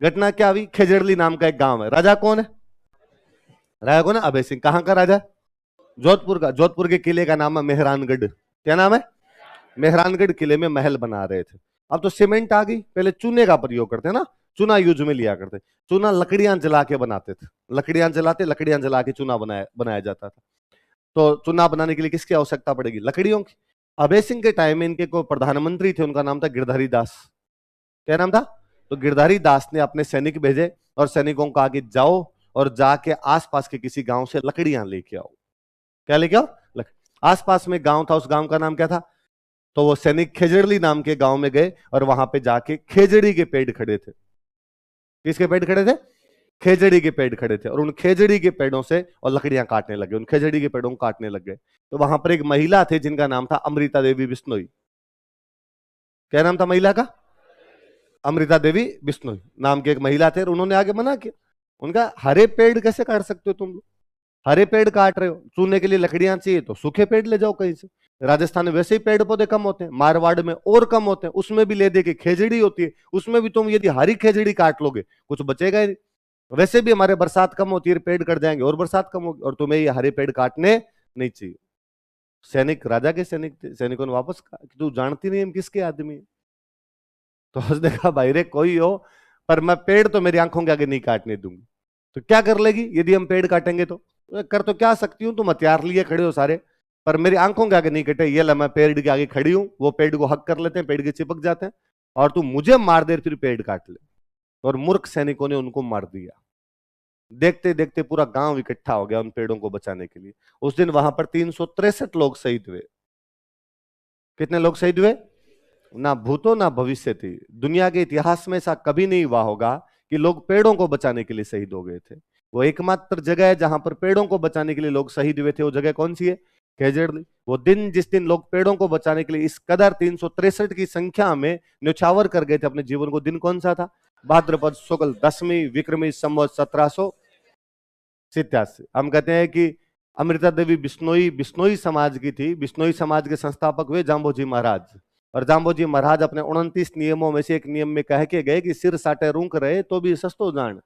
घटना क्या हुई, खेजड़ली नाम का एक गांव है, राजा कौन है, राजा कौन है, अभय सिंह। कहां का राजा, जोधपुर का। जोधपुर के किले का नाम है मेहरानगढ़। क्या नाम है, मेहरानगढ़ किले में महल बना रहे थे। अब तो सीमेंट आ गई, पहले चूने का प्रयोग करते हैं ना, चूना यूज में लिया करते। चूना लकड़ियां जला के बनाते थे, लकड़ियां जलाते, लकड़ियां जला के चूना बनाया बनाया जाता था। तो चूना बनाने के लिए किसकी आवश्यकता पड़ेगी, लकड़ियों की। अभय सिंह के टाइम में इनके को प्रधानमंत्री थे, उनका नाम था गिरधारी दास। क्या नाम था, तो गिरधारी दास ने अपने सैनिक भेजे और सैनिकों को आगे जाओ और जाके आसपास के किसी गांव से लकड़ियां लेके आओ। क्या लेके आओ, आसपास में गांव था, उस गांव का नाम क्या था, तो वो सैनिक खेजड़ली नाम के गांव में गए और वहां पे जाके खेजड़ी के पेड़ खड़े थे। किसके पेड़ खड़े थे, खेजड़ी के पेड़ खड़े थे, और उन खेजड़ी के पेड़ों से और लकड़ियां काटने लगे, उन खेजड़ी के पेड़ों को काटने लग गए। तो वहां पर एक महिला थे जिनका नाम था अमृता देवी बिश्नोई। क्या नाम था महिला का, अमृता देवी बिश्नोई नाम की एक महिला थे, और उन्होंने आगे मना किया। उनका हरे पेड़ कैसे काट सकते हो तुम लोग, हरे पेड़ काट रहे हो, चूने के लिए लकड़ियां चाहिए तो सूखे पेड़ ले जाओ कहीं से। राजस्थान में वैसे ही पेड़ पौधे कम होते हैं, मारवाड़ में और कम होते हैं, उसमें भी ले दे के खेजड़ी होती है, उसमें भी तुम यदि हरी खेजड़ी काट लोगे कुछ बचेगा ही नहीं। वैसे भी हमारे बरसात कम होती है, पेड़ कट जाएंगे और बरसात कम होगी, और तुम्हें ये हरे पेड़ काटने नहीं चाहिए। सैनिक, राजा के सैनिक थे, सैनिकों ने वापस कहा कि तू जानती नहीं हम किसके आदमी है। तो उसने कहा भाई रे कोई हो, पर मैं पेड़ तो मेरी आंखों के आगे नहीं काटने दूंगी। तो क्या कर लेगी यदि हम पेड़ काटेंगे तो, कर तो क्या सकती हूँ, तुम हथियार लिए खड़े हो सारे, पर मेरी आंखों के आगे नहीं कटे। ये ला मैं पेड़ के आगे खड़ी हूं, वो पेड़ को हक कर लेते हैं, पेड़ के चिपक जाते हैं, और तू मुझे मार दे फिर पेड़ काट ले। और मूर्ख सैनिकों ने उनको मार दिया। देखते देखते पूरा गांव इकट्ठा हो गया उन पेड़ों को बचाने के लिए। उस दिन वहां पर 363 लोग शहीद हुए। कितने लोग शहीद हुए, ना भूतो ना भविष्य थी, दुनिया के इतिहास में ऐसा कभी नहीं हुआ होगा कि लोग पेड़ों को बचाने के लिए शहीद हो गए थे। वो एकमात्र जगह है जहां पर पेड़ों को बचाने के लिए लोग शहीद हुए थे, वो जगह कौन सी है, खेजड़ली। वो दिन जिस दिन लोग पेड़ों को बचाने के लिए इस कदर 363 की संख्या में न्यौछावर कर गए थे अपने जीवन को, दिन कौन सा था, भाद्रपद शुक्ल दसवीं विक्रमी संवत 1787। हम कहते हैं कि अमृता देवी बिश्नोई बिश्नोई समाज की थी। बिश्नोई समाज के संस्थापक हुए जाम्बोजी महाराज, और जाम्बोजी महाराज अपने 29 नियमों में से एक नियम में कह के गए कि सिर साटे रूंक रहे तो भी सस्तो जान।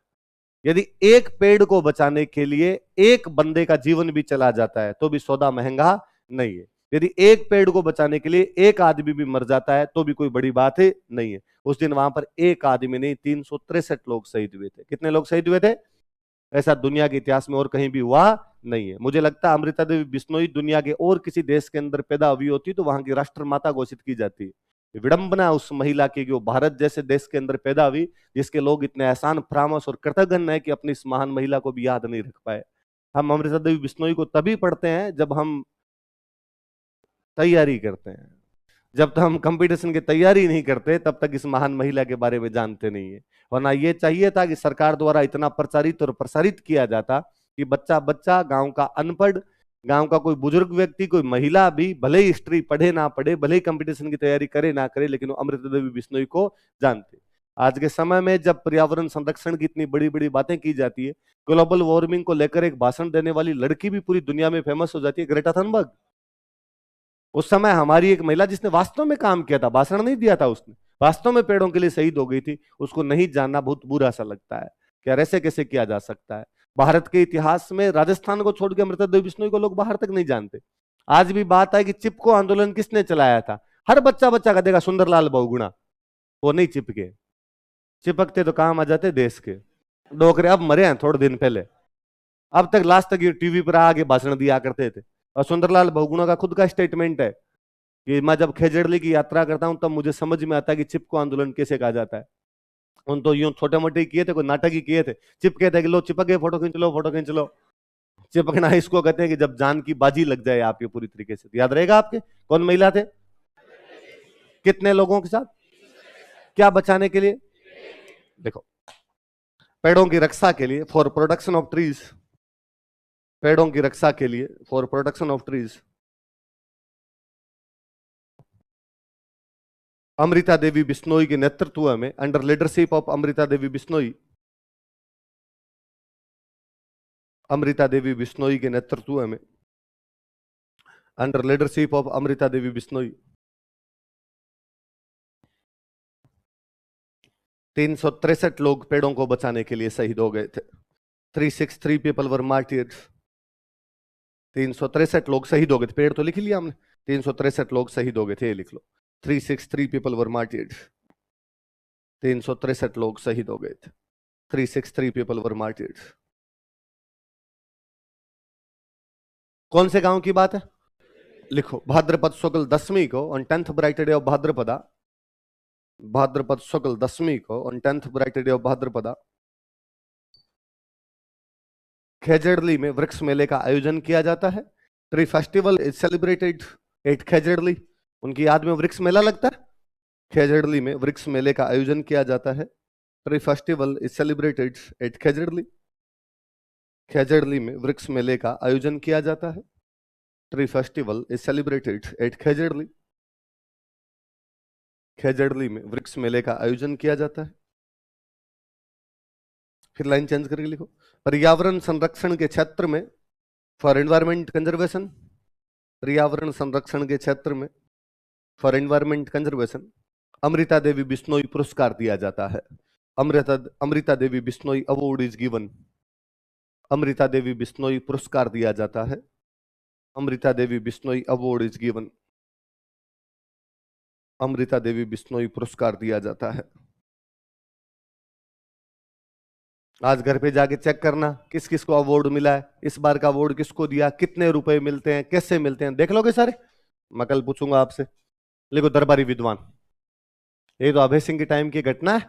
यदि एक पेड़ को बचाने के लिए एक बंदे का जीवन भी चला जाता है तो भी सौदा महंगा नहीं है। यदि एक पेड़ को बचाने के लिए एक आदमी भी मर जाता है तो भी कोई बड़ी बात है नहीं है। उस दिन वहां पर एक आदमी नहीं, 363 लोग शहीद हुए थे। कितने लोग शहीद हुए थे, ऐसा दुनिया के इतिहास में और कहीं भी हुआ नहीं है। मुझे लगता है अमृता देवी बिश्नोई दुनिया के और किसी देश के अंदर पैदा हुई होती तो वहां की राष्ट्रमाता घोषित की जाती। विडंबना उस महिला की कि वो भारत जैसे देश के अंदर पैदा हुई, जिसके लोग इतने एहसान फरामोश और कृतज्ञ है कि अपनी इस महान महिला को भी याद नहीं रख पाए। हम अमृता देवी बिश्नोई को तभी पढ़ते हैं जब हम तैयारी करते हैं। जब तक हम कंपटीशन की तैयारी नहीं करते तब तक इस महान महिला के बारे में जानते नहीं है। वरना ये चाहिए था कि सरकार द्वारा इतना प्रचारित और प्रसारित किया जाता कि बच्चा बच्चा, गांव का अनपढ़, गांव का कोई बुजुर्ग व्यक्ति, कोई महिला भी, भले ही हिस्ट्री पढ़े ना पढ़े, भले ही कंपटीशन की तैयारी करे ना करे, लेकिन वो अमृता देवी बिश्नोई को जानते। आज के समय में जब पर्यावरण संरक्षण की इतनी बड़ी बड़ी बातें की जाती है, ग्लोबल वार्मिंग को लेकर एक भाषण देने वाली लड़की भी पूरी दुनिया में फेमस हो जाती है, ग्रेटा थनबर्ग। उस समय हमारी एक महिला जिसने वास्तव में काम किया था, भाषण नहीं दिया था उसने, वास्तव में पेड़ों के लिए शहीद हो गई थी, उसको नहीं जानना बहुत बुरा सा लगता है कि यार ऐसे कैसे किया जा सकता है। भारत के इतिहास में राजस्थान को छोड़ के अमृता देवी बिश्नोई को लोग बाहर तक नहीं जानते। आज भी बात है कि चिपको आंदोलन किसने चलाया था, हर बच्चा बच्चा का देगा सुंदरलाल बहुगुणा। वो नहीं चिपके, चिपकते तो काम आ जाते देश के डोकरे। अब मरे हैं थोड़े दिन पहले, अब तक लास्ट तक ये टीवी पर आगे भाषण दिया करते थे। और सुंदरलाल बहुगुणा का खुद का स्टेटमेंट है कि मैं जब खेजड़ली की यात्रा करता हूं तब मुझे समझ में आता है कि चिपको आंदोलन कैसे कहा जाता है। उन तो यूं छोटे मोटे ही किए थे, कोई नाटक ही किए थे। चिपके थे कि लो चिपक गए, फोटो खींच लो, फोटो खींच लो। चिपकना इसको कहते हैं कि जब जान की बाजी लग जाए आपके पूरी तरीके से। याद रहेगा आपके कौन महिला थे, कितने लोगों के साथ, क्या बचाने के लिए, देखो पेड़ों की रक्षा के लिए, फॉर प्रोडक्शन ऑफ ट्रीज, पेड़ों की रक्षा के लिए, for production of trees, Amrita Devi Bishnoi के नेतृत्व में, under leadership of Amrita Devi Bishnoi, Amrita Devi Bishnoi के नेतृत्व में, under leadership of Amrita Devi Bishnoi, 363 लोग पेड़ों को बचाने के लिए शहीद हो गए थे। 363 पीपल वर मार्टियर्ड। 363 लोग शहीद हो गए थे। पेड़ तो लिख लिया हमने। 363 लोग शहीद हो गए थे, ये लिख लो। 363 पीपल वर मार्टियर्ड। 363 लोग शहीद हो गए थे। 363 पीपल वर मार्टियर्ड। कौन से गांव की बात है? लिखो, भाद्रपद शुक्ल दशमी को on 10th bright day of Bhadrapada, Bhadrapad शुक्ल दशमी को on 10th bright day of Bhadrapada Khejarli में वृक्ष मेले का आयोजन किया जाता है। Tree festival is celebrated at Khejarli. उनकी याद में वृक्ष मेला लगता है। खेजड़ली में वृक्ष मेले का आयोजन किया जाता है। Tree festival is celebrated at Khejarli. Khejarli में वृक्ष मेले का आयोजन किया जाता है। Tree festival is celebrated at Khejarli. Khejarli में वृक्ष मेले का आयोजन किया जाता है। फिर लाइन चेंज करके लिखो, पर्यावरण संरक्षण के क्षेत्र में, फॉर एनवायरमेंट कंजर्वेशन, पर्यावरण संरक्षण के क्षेत्र में for environment conservation Amrita Devi Bishnoi पुरस्कार दिया जाता है। Amrita Devi Bishnoi award is given. Amrita Devi Bishnoi पुरस्कार दिया जाता है। Amrita Devi Bishnoi award is given. Amrita Devi Bishnoi पुरस्कार दिया जाता है। आज घर पे जाके चेक करना किस किस को अवार्ड मिला है, इस बार का अवार्ड किसको दिया, कितने रुपए मिलते हैं, कैसे मिलते हैं, देख लोगे सारे। मैं कल पूछूंगा आपसे। लिखो, दरबारी विद्वान। ये तो अभय सिंह के टाइम की घटना है।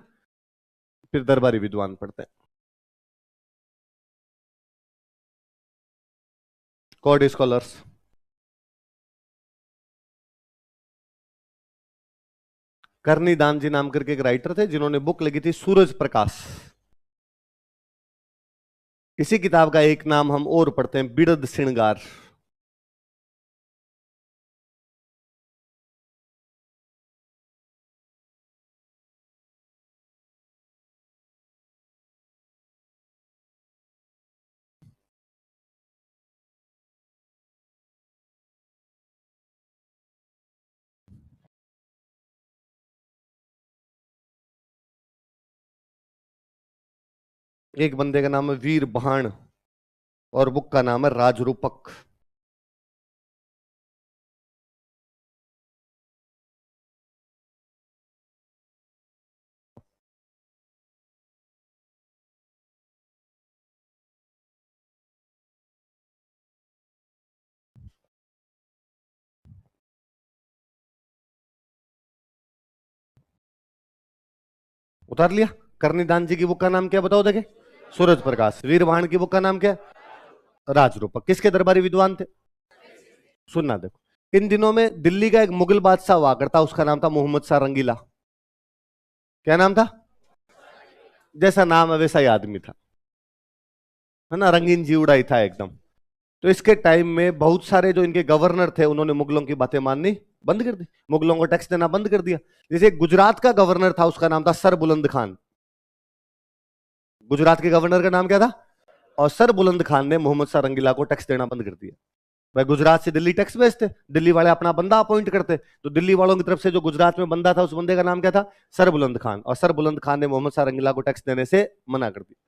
फिर दरबारी विद्वान पढ़ते हैं। Court scholars. करनी दान जी नाम करके एक राइटर थे जिन्होंने बुक लिखी थी सूरज प्रकाश। इसी किताब का एक नाम हम और पढ़ते हैं, बिरद श्रृंगार। एक बंदे का नाम है वीर भाण और बुक का नाम है राजरूपक। उतार लिया। करनीदान जी की बुक का नाम क्या बताओ देखे? सूरज प्रकाश। वीर भाण की बुक का नाम क्या है? राजरूपक। किसके दरबारी विद्वान थे? सुनना देखो, इन दिनों में दिल्ली का एक मुगल बादशाह हुआ करता, उसका नाम था मोहम्मद शाह रंगीला। क्या नाम था? जैसा नाम है वैसा ही आदमी था, है ना, रंगीन जीवड़ा ही था एकदम। तो इसके टाइम में बहुत सारे जो इनके गवर्नर थे उन्होंने मुगलों की बातें माननी बंद कर दी, मुगलों को टैक्स देना बंद कर दिया। जैसे गुजरात का गवर्नर था, उसका नाम था सर बुलंद खान। गुजरात के गवर्नर का नाम क्या था? और सर बुलंद खान ने मोहम्मद शाह रंगीला को टैक्स देना बंद कर दिया। भाई गुजरात से दिल्ली टैक्स भेजते, दिल्ली वाले अपना बंदा अपॉइंट करते, तो दिल्ली वालों की तरफ से जो गुजरात में बंदा था उस बंदे का नाम क्या था? सर बुलंद खान। और सर बुलंद खान ने मोहम्मद शाह रंगीला को टैक्स देने से मना कर दिया।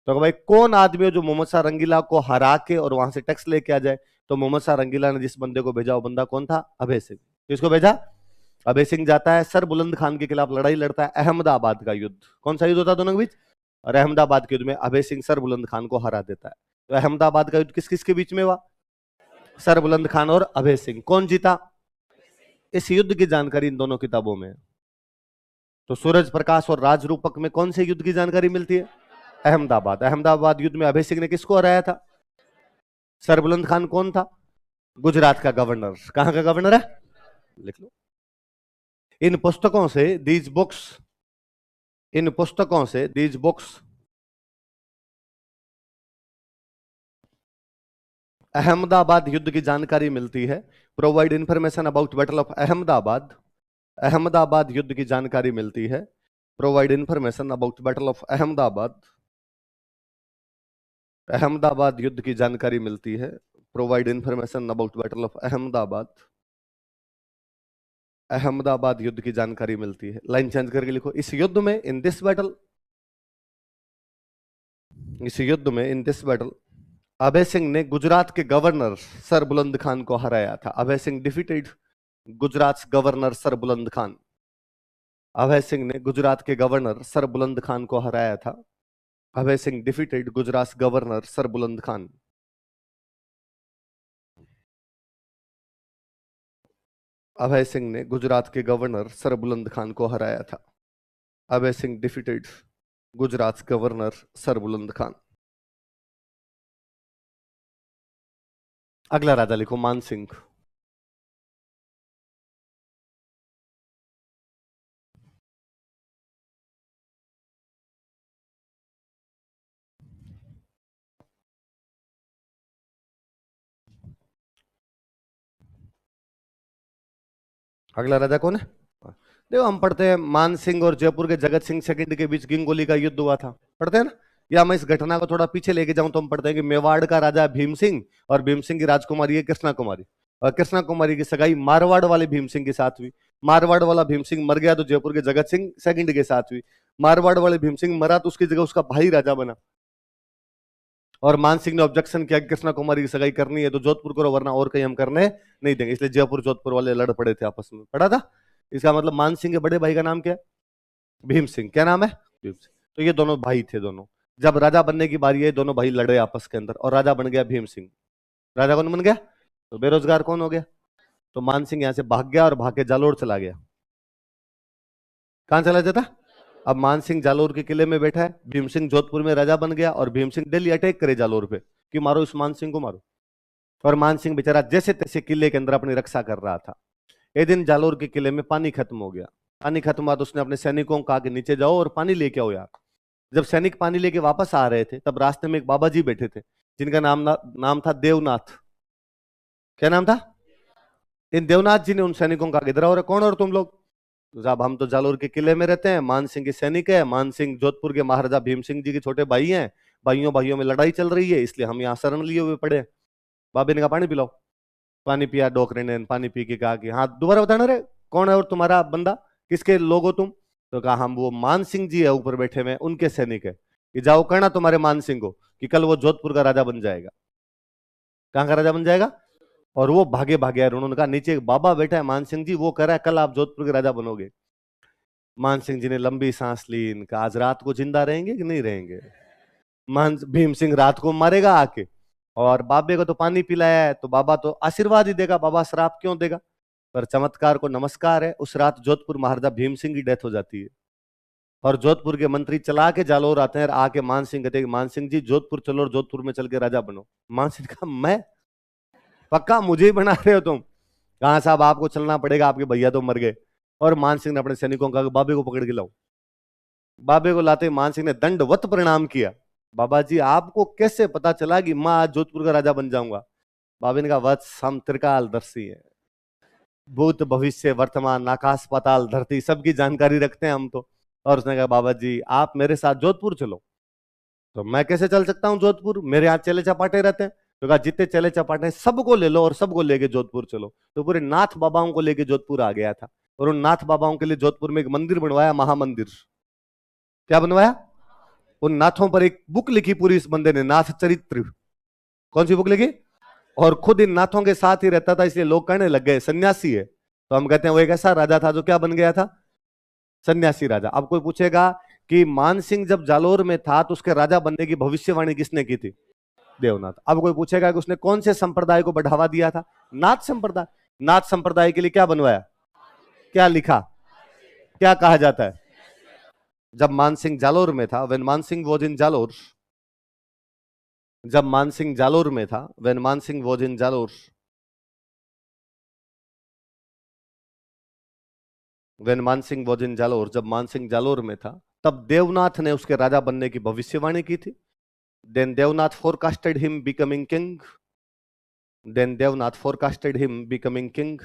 तो भाई कौन आदमी है जो मोहम्मद शाह रंगीला को हरा के और वहां से टैक्स लेके आ जाए? तो मोहम्मद शाह रंगीला ने जिस बंदे को भेजा वो बंदा कौन था? अभय सिंह। किसको भेजा? अभय सिंह जाता है, सर बुलंद खान के खिलाफ लड़ाई लड़ता है, अहमदाबाद का युद्ध। कौन सा युद्ध होता है दोनों के बीच? और अहमदाबाद के युद्ध में अभय सिंह सर बुलंद खान को हरा देता है। तो अहमदाबाद का युद्ध किस किस के बीच में हुआ? सर बुलंद खान और अभय सिंह। कौन जीता? इस युद्ध की जानकारी इन दोनों किताबों में है। तो सूरज प्रकाश और राजरूपक में कौन से युद्ध की जानकारी मिलती है? अहमदाबाद। अहमदाबाद युद्ध में अभय सिंह ने किसको हराया था? सरबुलंद खान कौन था? गुजरात का गवर्नर। कहां का गवर्नर है? लिख लो। इन पुस्तकों से दीज बुक्स, इन पुस्तकों से दीज बुक्स अहमदाबाद युद्ध की जानकारी मिलती है। Provide information about battle of Ahmedabad. Ahmedabad युद्ध की जानकारी मिलती है। Provide information about battle of Ahmedabad. Ahmedabad युद्ध की जानकारी मिलती है। Provide information about battle of Ahmedabad. Ahmedabad युद्ध की जानकारी मिलती है। लाइन चेंज करके लिखो, इस युद्ध में, इन दिस बैटल, इस युद्ध में, in this battle, Abhay Singh ने गुजरात के गवर्नर सर बुलंद खान को हराया था। Abhay Singh defeated Gujarat governor Sarbuland Khan. Abhay Singh ने गुजरात के गवर्नर सर बुलंद खान को हराया था। Abhay Singh defeated Gujarat governor Sarbuland Khan. Abhay Singh ने गुजरात के गवर्नर सर बुलंद खान को हराया था। Abhay Singh defeated Gujarat governor Sarbuland Khan. अगला राजा लिखो, मान सिंह। अगला राजा कौन है? देखो, हम पढ़ते हैं मान सिंह और जयपुर के जगत सिंह सेकंड के बीच गिंगोली का युद्ध हुआ था, पढ़ते हैं ना? या मैं इस घटना को थोड़ा पीछे लेके जाऊं तो हम पढ़ते हैं कि मेवाड़ का राजा भीम सिंह और भीम सिंह की राजकुमारी है कृष्णा कुमारी, और कृष्णा कुमारी की सगाई मारवाड़ वाले भीम सिंह के साथ हुई। मारवाड़ वाला भीम सिंह मर गया तो जयपुर के जगत सिंह सेकंड के साथ हुई। मारवाड़ वाले भीम सिंह मरा तो उसकी जगह उसका भाई राजा बना, और मान सिंह ने ऑब्जेक्शन किया कि कृष्णा कुमारी की सगाई करनी है तो जोधपुर करो, वरना और कहीं हम करने नहीं देंगे। इसलिए जयपुर जोधपुर वाले लड़ पड़े थे आपस में, पढ़ा था। इसका मतलब मान सिंह के बड़े भाई का नाम क्या है? भीम सिंह। क्या नाम है? भीम सिंह। तो ये दोनों भाई थे, दोनों। जब राजा बनने की बारी है, दोनों भाई लड़े आपस के अंदर और राजा बन गया भीम सिंह। राजा कौन बन गया? तो बेरोजगार कौन हो गया? तो मान सिंह यहां से भाग गया और भाग के जालोर चला गया। कहां चला जाता? अब मान सिंह जालोर के किले में बैठा है, भीम सिंह जोधपुर में राजा बन गया, और भीम सिंह दिल्ली अटैक करे जालोर पे कि मारो इस मान सिंह को, मारो। और मान सिंह बेचारा जैसे तैसे किले के अंदर अपनी रक्षा कर रहा था। एक दिन जालोर के किले में पानी खत्म हो गया। पानी खत्म हुआ तो उसने अपने सैनिकों को कहा कि नीचे जाओ और पानी लेके आओ यार। जब सैनिक पानी लेके वापस आ रहे थे तब रास्ते में एक बाबा जी बैठे थे, जिनका नाम था देवनाथ। क्या नाम था? इन देवनाथ जी ने उन सैनिकों का, इधर और कौन और तुम लोग? तो साहब, हम तो जालोर के किले में रहते हैं, मान सिंह के सैनिक है, मान सिंह जोधपुर के महाराजा भीम सिंह जी के छोटे भाई हैं, भाइयों भाइयों में लड़ाई चल रही है, इसलिए हम यहाँ शरण लिए हुए पड़े हैं। बाबे ने कहा पानी पिलाओ। पानी पिया डोकरे ने, पानी पी के कहा कि हाँ दोबारा बताना रे, कौन है और तुम्हारा बंदा, किसके लोग हो तुम? तो कहा हम वो मान सिंह जी है ऊपर बैठे हुए, उनके सैनिक है, कि जाओ कहना तुम्हारे मान सिंह को कि कल वो जोधपुर का राजा बन जाएगा। कहाँ का राजा बन जाएगा? और वो भागे भागे यार, उन्होंने कहा नीचे एक बाबा बैठा है मान सिंह जी, वो कह रहा है कल आप जोधपुर के राजा बनोगे। मान सिंह जी ने लंबी सांस ली, इनका आज रात को जिंदा रहेंगे कि नहीं रहेंगे। मान भीम सिंह रात को मारेगा आके, और बाबे को तो पानी पिलाया है तो बाबा तो आशीर्वाद ही देगा, बाबा श्राप क्यों देगा? पर चमत्कार को नमस्कार है, उस रात जोधपुर महाराजा भीम सिंह की डेथ हो जाती है, और जोधपुर के मंत्री चला के जालोर आते हैं, आके मान सिंह कहते हैं मान सिंह जी जोधपुर चलो और जोधपुर में चल के राजा बनो। मान सिंह कहा मैं? पक्का मुझे ही बना रहे हो तुम? कहा साहब आपको चलना पड़ेगा, आपके भैया तो मर गए। और मान सिंह ने अपने सैनिकों का बाबे को पकड़ के लाओ। बाबे को लाते मान सिंह ने दंडवत प्रणाम किया। बाबा जी आपको कैसे पता चला कि मैं आज जोधपुर का राजा बन जाऊंगा? बाबे ने कहा वत्स हम त्रिकालदर्शी हैं, भूत भविष्य वर्तमान आकाश पाताल धरती सबकी जानकारी रखते हैं हम तो। और उसने कहा बाबा जी आप मेरे साथ जोधपुर चलो। तो मैं कैसे चल सकता हूँ जोधपुर, मेरे यहाँ चले चपाटे रहते हैं। तो कहा जितने चले चपाटे सबको ले लो और सबको लेके जोधपुर चलो। तो पूरे नाथ बाबाओं को लेके जोधपुर आ गया था, और उन नाथ बाबाओं के लिए जोधपुर में एक मंदिर बनवाया, महामंदिर। क्या बनवाया? उन नाथों पर एक बुक लिखी पूरी इस बंदे ने, नाथ चरित्र। कौन सी बुक लिखी? और खुद इन नाथों के साथ ही रहता था, इसलिए लोग कहने लग गए सन्यासी है। तो हम कहते हैं वो एक ऐसा राजा था जो क्या बन गया था? सन्यासी राजा। अब कोई पूछेगा कि मान सिंह जब जालोर में था तो उसके राजा बनने की भविष्यवाणी किसने की थी? देवनाथ। अब कोई पूछेगा कि उसने कौन से संप्रदाय को बढ़ावा दिया था? नाथ संप्रदाय। नाथ संप्रदाय के लिए क्या बनवाया, क्या लिखा, क्या कहा जाता है? जब मान सिंह जालोर में था, वेन मान सिंह वॉज इन जालोर, जब मान सिंह जालोर में था, वेन मान Singh was in Jalore, when मान सिंह वॉज इन जालोर, जब मान सिंह जालोर में था तब देवनाथ ने उसके राजा बनने की भविष्यवाणी की थी। Then Devnath forecasted him becoming king, then Devnath forecasted him becoming king,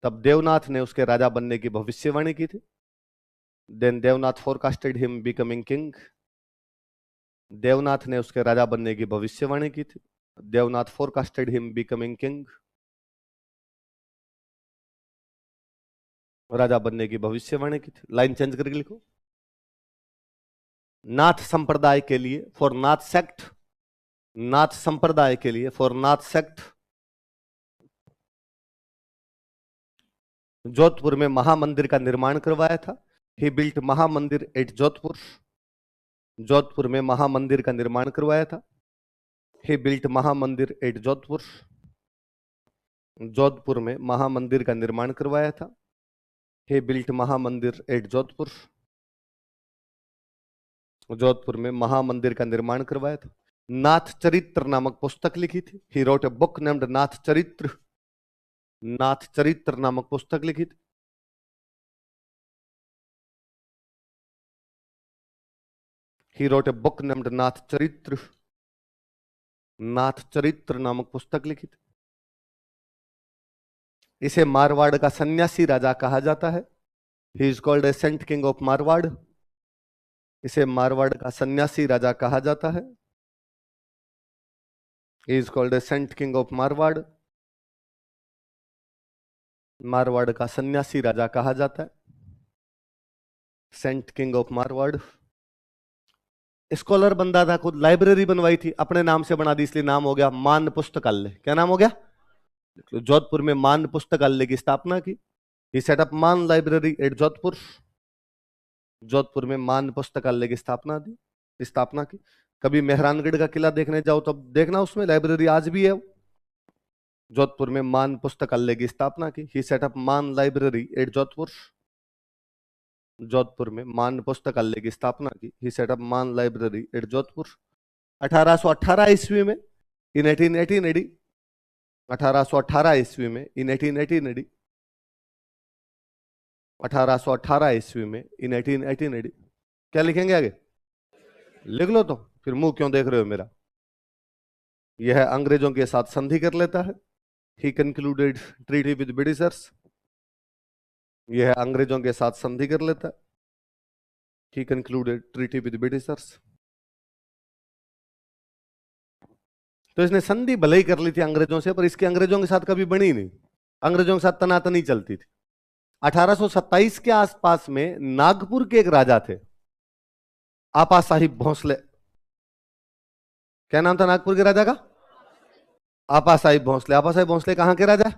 तब देवनाथ ने उसके राजा बनने की भविष्यवाणी की थी। Then Devnath forecasted him becoming king, Devnath ने उसके राजा बनने की भविष्यवाणी की थी। Devnath forecasted him becoming king. राजा बनने की भविष्यवाणी की थी। लाइन चेंज करके लिखो। नाथ संप्रदाय के लिए, फॉर नाथ सेक्ट, नाथ संप्रदाय के लिए, फॉर नाथ सेक्ट, जोधपुर में महामंदिर का निर्माण करवाया था। ही बिल्ट महामंदिर एट जोधपुर, जोधपुर में महामंदिर का निर्माण करवाया था। ही बिल्ट महामंदिर एट जोधपुर, जोधपुर में महामंदिर का निर्माण करवाया था। ही बिल्ट महामंदिर एट जोधपुर, जोधपुर में महामंदिर का निर्माण करवाया था। नाथ चरित्र नामक पुस्तक लिखी थी। He wrote a book named Nath Charitra, Nath Charitra नामक पुस्तक लिखी थी। He wrote a book named Nath Charitra, Nath Charitra नामक पुस्तक लिखी थी। इसे मारवाड़ का सन्यासी राजा कहा जाता है। He is called a saint king of Marwar, इसे मारवाड़ का सन्यासी राजा कहा जाता है। He is called a saint king of Marwar, Marwar का सन्यासी राजा कहा जाता है, saint king of Marwar. Scholar बंदा था, खुद लाइब्रेरी बनवाई थी, अपने नाम से बना दी, इसलिए नाम हो गया मान पुस्तकालय। क्या नाम हो गया? जोधपुर में मान पुस्तकालय की स्थापना की। ही सेट अप मान लाइब्रेरी एट जोधपुर, जोधपुर में मान पुस्तकालय की स्थापना की। कभी मेहरानगढ़ का किला देखने जाओ तब देखना, उसमें लाइब्रेरी आज भी है। जोधपुर में मान पुस्तकालय की स्थापना की। ही सेट अप मान लाइब्रेरी एट जोधपुर, जोधपुर में मान पुस्तकालय की स्थापना की। ही सेट अप मान लाइब्रेरी एट जोधपुर। 1818 ईस्वी में, इन 1818 एडी, 1818 ईस्वी में, इन 1818 एडी, 1818 ईस्वी में, इन 1818 एडी। क्या लिखेंगे आगे? लिख लो तो, फिर मुंह क्यों देख रहे हो मेरा। यह अंग्रेजों के साथ संधि कर लेता है। ही कंक्लूडेड ट्रीटी विद ब्रिटिशर्स, यह अंग्रेजों के साथ संधि कर लेता है। ही कंक्लूडेड ट्रीटी विद ब्रिटिशर्स। तो इसने संधि भले ही कर ली थी अंग्रेजों से, पर इसके अंग्रेजों के साथ कभी बनी नहीं, अंग्रेजों के साथ तनातनी चलती थी। 1827 के आसपास में नागपुर के एक राजा थे, आपा साहिब भोंसले। क्या नाम था नागपुर के राजा का? आपा साहिब भोंसले। आपा साहिब भोंसले कहां के राजा?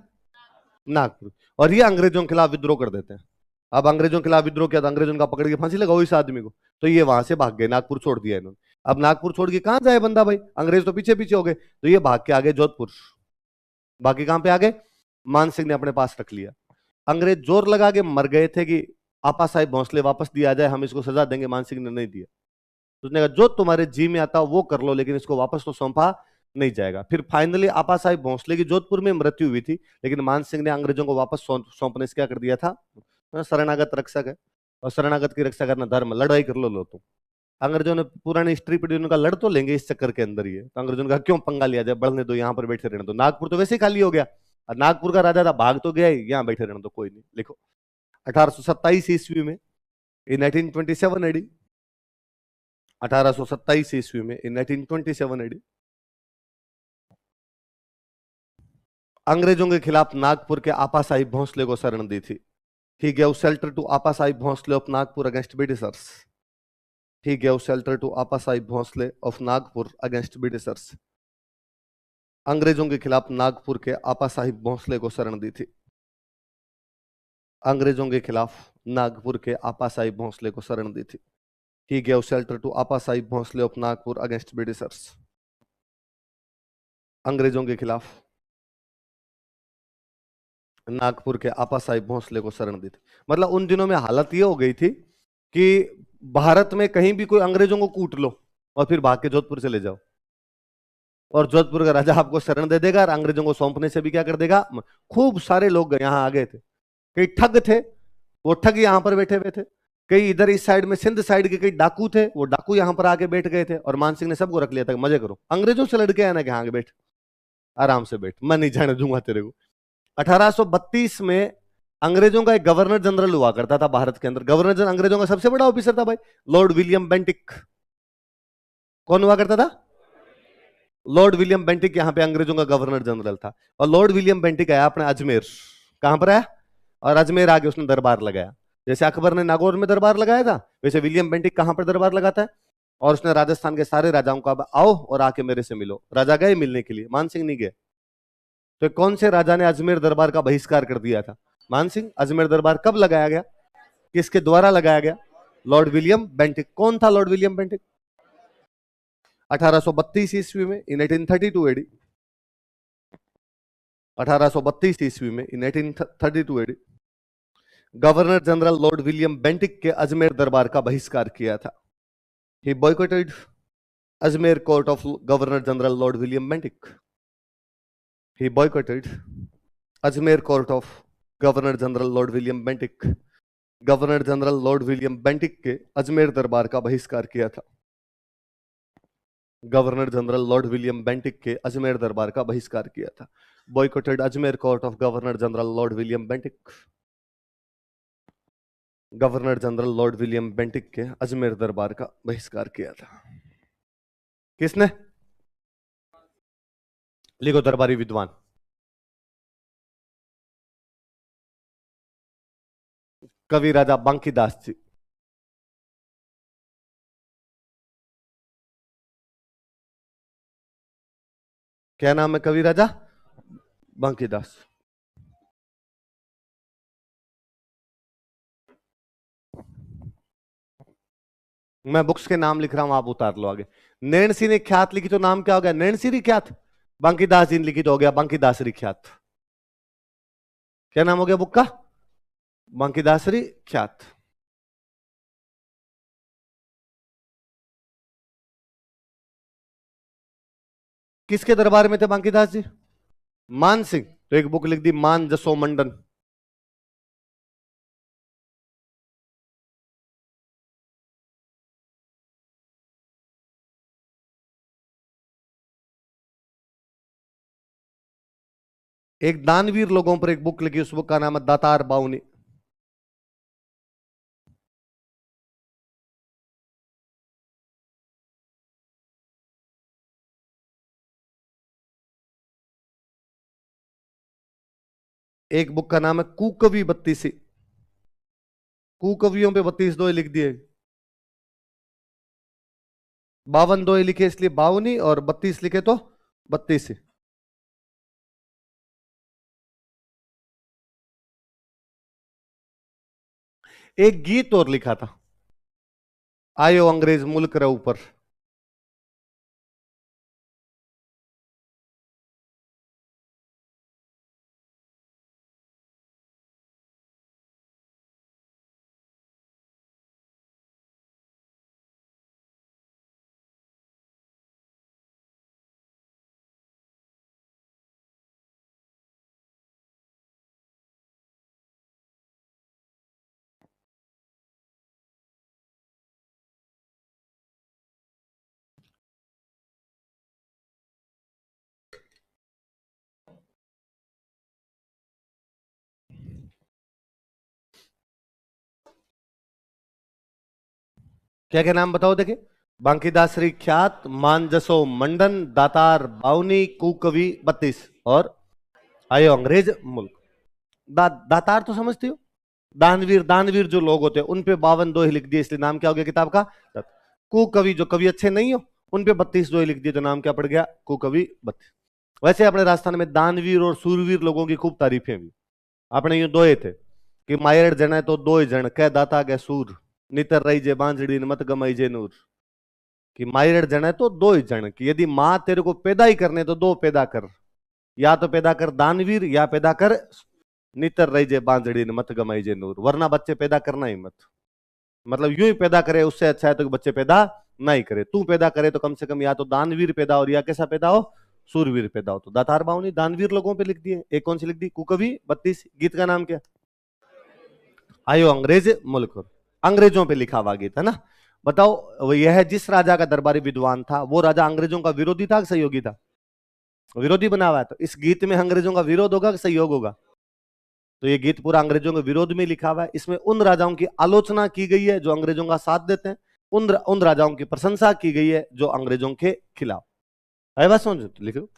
नागपुर। और ये अंग्रेजों के खिलाफ विद्रोह कर देते हैं। अब अंग्रेजों के खिलाफ विद्रोह किया तो अंग्रेजों का पकड़ के फांसी लगाओ इस आदमी को, तो ये वहां से भाग गए, नागपुर छोड़ दिया इन्होंने। अब नागपुर छोड़ के कहां जाए बंदा भाई, अंग्रेज तो पीछे पीछे हो गए, तो ये भाग के आगे जोधपुर। बाकी कहां पे आ गए? मान सिंह ने अपने पास रख लिया। अंग्रेज जोर लगा के मर गए थे कि आपा साहिब भोंसले वापस दिया जाए, हम इसको सजा देंगे। मान सिंह ने नहीं दिया। उसने कहा जो तुम्हारे जी में आता वो कर लो, लेकिन इसको वापस तो सौंपा नहीं जाएगा। फिर फाइनली आपा साहिब भोंसले की जोधपुर में मृत्यु हुई थी, लेकिन मान सिंह ने अंग्रेजों को वापस सौंपने से क्या कर दिया था? शरणागत रक्षक है, और शरणागत की रक्षा करना धर्म, लड़ाई कर लो तुम। अंग्रेजों ने पुरानी हिस्ट्री पढ़ी, उनका लड़ तो लेंगे इस चक्कर के अंदर ही है, तो अंग्रेजों ने कहा क्यों पंगा लिया जाए, बढ़ने दो, यहाँ पर बैठे रहने दो। नागपुर तो वैसे ही खाली हो गया, और नागपुर का राजा था, भाग तो गया ही, यहाँ बैठे रहने दो, कोई नहीं। लिखो 1827 ईस्वी में, इन 1927 एडी, 1827 ईस्वी में, इन 1927 एडी, अंग्रेजों के खिलाफ नागपुर के आपा साहिब भोंसले को शरण दी थी। He gave shelter to Appa Sahib Bhonsle of Nagpur against Britishers. He gave shelter to Appa Sahib Bhonsle of Nagpur against Britishers. अंग्रेजों के खिलाफ नागपुर के आपा साहिब भोंसले को शरण दी थी। अंग्रेजों के खिलाफ नागपुर के आपा साहिब भोंसले को शरण दी थी। He gave shelter to Appa Sahib Bhonsle of Nagpur against Britishers. अंग्रेजों के खिलाफ नागपुर के आपा साहिब भोंसले को शरण दी थी। मतलब उन दिनों में हालत ये हो गई थी कि भारत में कहीं भी कोई अंग्रेजों को कूट लो और फिर भाग के जोधपुर चले जाओ, और जोधपुर का राजा आपको शरण दे देगा, और अंग्रेजों को सौंपने से भी क्या कर देगा। खूब सारे लोग यहाँ आ गए थे, कई ठग थे, वो ठग यहाँ पर बैठे हुए थे, कई इधर इस साइड में सिंध साइड के कई डाकू थे, वो डाकू यहाँ पर आके बैठ गए थे, और मान सिंह ने सबको रख लिया था, मजे करो, अंग्रेजों से लड़के आना, यहाँ आगे बैठ, आराम से बैठ, मैं नहीं जाने दूंगा तेरे को। 1832 में अंग्रेजों का एक गवर्नर जनरल हुआ करता था भारत के अंदर। गवर्नर जनरल अंग्रेजों का सबसे बड़ा ऑफिसर था भाई, लॉर्ड विलियम बेंटिक। कौन हुआ करता था? लॉर्ड विलियम बेंटिक यहाँ पे अंग्रेजों का गवर्नर जनरल था। और लॉर्ड विलियम बेंटिक आया अपने अजमेर। कहां पर आया? और अजमेर आगे उसने दरबार लगाया। जैसे अकबर ने नागौर में दरबार लगाया था, वैसे विलियम बेंटिक कहां पर दरबार लगाता है, और उसने राजस्थान के सारे राजाओं को अब आओ और आके मेरे से मिलो। राजा गए मिलने के लिए, मान सिंह नहीं गए। तो कौन से राजा ने अजमेर दरबार का बहिष्कार कर दिया था? मान सिंह। अजमेर दरबार कब लगाया गया, किसके द्वारा लगाया गया? Lord William Bentinck. कौन था लॉर्ड विलियम बेंटिक? 1832 ईस्वी में, इन 1832 एडी। 1832 ईस्वी में, in 1832 AD, governor general lord William Bentinck के अजमेर दरबार का बहिष्कार किया था। He boycotted Ajmer court of governor general lord William Bentinck. He boycotted Ajmer court of governor general lord William Bentinck. Governor general lord William Bentinck के अजमेर दरबार का बहिष्कार किया था। Governor general lord William Bentinck के अजमेर दरबार का बहिष्कार किया था। Boycotted Ajmer court of governor general lord William Bentinck. Governor general lord William Bentinck के अजमेर दरबार का बहिष्कार किया था। किसने? लिखो दरबारी विद्वान। कवि राजा बांकीदास जी। क्या नाम है कवि राजा बांकीदास? मैं बुक्स के नाम लिख रहा हूं, आप उतार लो आगे। नैणसी ने ख्यात लिखी तो नाम क्या हो गया? नैणसी ख्यात। बांकीदास जी ने लिखी तो हो गया बांकीदासरी ख्यात। क्या नाम हो गया बुक का? बांकीदासरी ख्यात। किसके दरबार में थे बांकीदास जी? मान सिंह। तो एक बुक लिख दी मान जसो मंडन। एक दानवीर लोगों पर एक बुक लिखी, उस बुक का नाम है दातार बाउनी। एक बुक का नाम है कुकवी 32। कुकवियों पे 32 दोहे लिख दिए। 52 दोहे लिखे इसलिए 52 और 32 लिखे तो 32। एक गीत और लिखा था, आयो अंग्रेज मुल्क रे ऊपर। क्या क्या नाम बताओ देखे? बांकीदासरी ख्यात, मानजसो मंडन, दातार बाउनी, कुकवी 32 और आयो अंग्रेज मुल्क। दातार तो समझते हो? दानवीर। दानवीर जो लोग होते हैं उन पे 52 दोहे लिख दिए, इसलिए नाम क्या हो गया किताब का? कुकवी। जो कवि अच्छे नहीं हो उन पे 32 दोहे लिख दिए, तो नाम क्या पड़ गया? कुकवी 32। वैसे अपने राजस्थान में दानवीर और सूरवीर लोगों की खूब तारीफें भी। अपने यूं दोहे थे कि मायर जन है तो दो जन कह दाता गए सूर, नितर रही जे बांझड़ी मत गमई जे नूर। कि मायर जन है तो दो ही जन, कि यदि मां तेरे को पैदा ही करने तो दो पैदा कर, या तो पैदा कर दानवीर या पैदा कर नितर रही जे बांझड़ी मत गमई जे नूर, वरना बच्चे पैदा करना ही मत। मतलब यूं ही पैदा करे उससे अच्छा है तो बच्चे पैदा नहीं करे। तू पैदा करे तो कम से कम या तो दानवीर पैदा हो या कैसा पैदा हो? सूरवीर पैदा हो। तो दातार बाउनी दानवीर लोगों पे लिख दिए। एक कौन सी लिख दी? कुकवी 32। गीत का नाम क्या? आयो अंग्रेज मुल्क। अंग्रेजों पे लिखा हुआ गीत है ना। बताओ यह जिस राजा का दरबारी विद्वान था वो राजा अंग्रेजों का विरोधी था कि सहयोगी था? विरोधी बना हुआ है। तो इस गीत में अंग्रेजों का विरोध होगा कि सहयोग होगा? तो ये गीत पूरा अंग्रेजों के विरोध में लिखा हुआ है। इसमें उन राजाओं की आलोचना की गई है जो अंग्रेजों का साथ देते हैं, उन राजाओं की प्रशंसा की गई है जो अंग्रेजों के खिलाफ है। बस समझो, तो लिखो।